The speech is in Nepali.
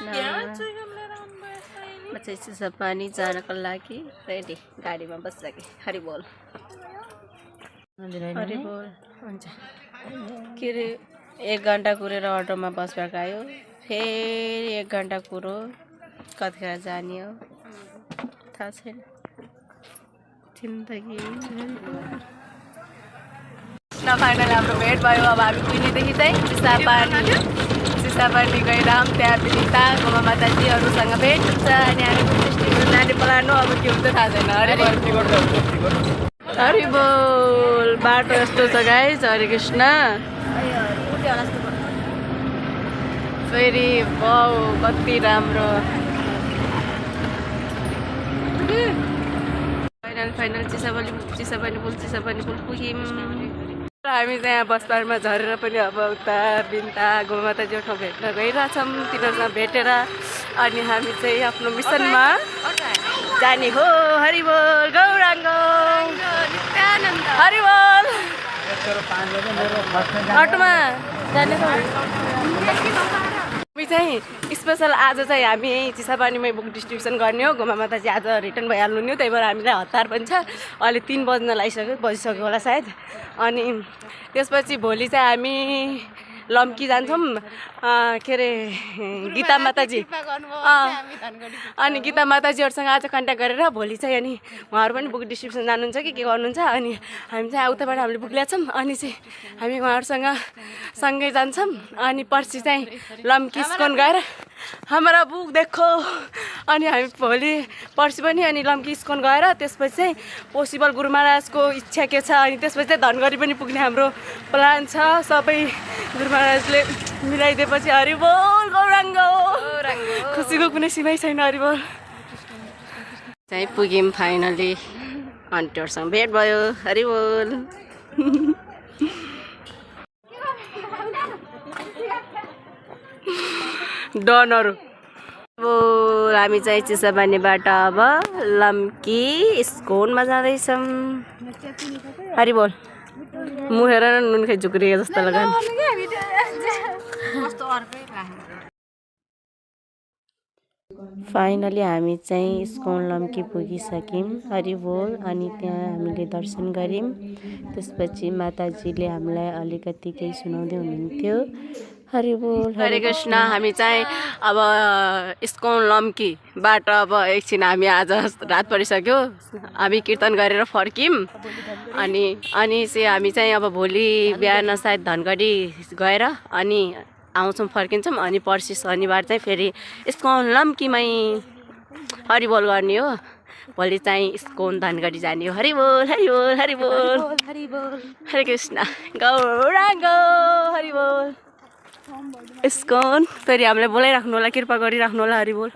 कृष्ण म चाहिँ चिसापानी जानको लागि रेडी गाडीमा बसिसकेँ हरि बोल हरि बोल हुन्छ के अरे 1 घन्टा कुरेर अटोमा बसबाट आयो फेरि 1 घन्टा कुरो कतिखेर जाने हो थाहा छैन जिन्दगी फाइनल हाम्रो भेट भयो अब हामी कुहिनेदेखि चाहिँ चिसापानी गएर त्यहाँ बिनिता गोमा माताजीहरूसँग भेट हुन्छ अनि हामी जाने प्लान हो अब के हुन्छ थाहा छैन हरि बोल बाटो यस्तो छ गाइस हरे कृष्ण फेरि बाउ कति राम्रो फाइनल चिसापानी पुल पुग्यौँ हामी चाहिँ बसपारमा झरेर पनि अब उता बिन्ता गोमाताजी ठाउँ भेट्न गइरहेछौँ तिनीहरूसँग भेटेर अनि हामी चाहिँ आफ्नो मिसनमा जाने हो हरि बोल गौराङ्ग हरि बोल अटोमा जाने हामी चाहिँ स्पेसल आज चाहिँ हामी चिसापानीमै बुक डिस्ट्रिब्युसन गर्ने हो गोमा माताजी आज रिटर्न भइहाल्नु नि त्यही भएर हामीलाई हतार पनि छ अहिले 3 बज्न बजिसक्यो होला सायद अनि त्यसपछि भोलि चाहिँ हामी लम्की जान्छौँ के अरे गीता माताजी अनि गीता माताजीहरूसँग आज कन्ट्याक्ट गरेर भोलि चाहिँ अनि उहाँहरू पनि बुक डिस्ट्रिब्युसन जानुहुन्छ कि के गर्नुहुन्छ अनि हामी चाहिँ उताबाट हामीले बुक ल्याउँछौँ अनि चाहिँ हामी उहाँहरूसँग सँगै जान्छौँ अनि पर्सि चाहिँ लम्की स्कोन गएर हाम्रा बुक देखो अनि हामी भोलि पर्सि पनि अनि लम्की स्कोन गएर त्यसपछि चाहिँ पोसिबल गुरु महाराजको इच्छा के छ अनि त्यसपछि चाहिँ धनगढी पनि पुग्ने हाम्रो प्लान छ सबै गुरु महाराजले मिलाइदिएपछि हरि बोल गौराङ्ग खुसीको कुनै सीमै छैन हरि बोल चाहिँ पुग्यौँ फाइनली आन्टीहरूसँग भेट भयो हरि बोल डनहरू हामी चाहिँ चिसापानीबाट अब लम्की स्कोनमा जाँदैछौँ हरि बोल मुखेर नुन खाइ झुक्रिएको जस्तो लाग्यो फाइनली हामी चाहिँ स्कोन लम्की पुगिसक्यौँ हरि बोल अनि त्यहाँ हामीले दर्शन गऱ्यौँ त्यसपछि माताजीले हामीलाई अलिकति केही सुनाउँदै हुनुहुन्थ्यो हरि बोल हरे कृष्ण हामी चाहिँ अब स्कोन लम्कीबाट अब एकछिन हामी आज रात परिसक्यो हामी कीर्तन गरेर फर्क्यौँ अनि चाहिँ हामी चाहिँ अब भोलि बिहान सायद धनगढी गएर अनि आउँछौँ फर्किन्छौँ अनि पर्सि शनिबार चाहिँ फेरि स्कोन लम्कीमै हरि बोल गर्ने हो भोलि चाहिँ स्कोन धनगढी जाने हो हरि बोल हरि बोल हरि बोल हरे कृष्ण गौराङ्ग हरि बोल स्कोन फेरि हामीलाई बोलाइराख्नु होला कृपा गरिराख्नु होला हरि बोल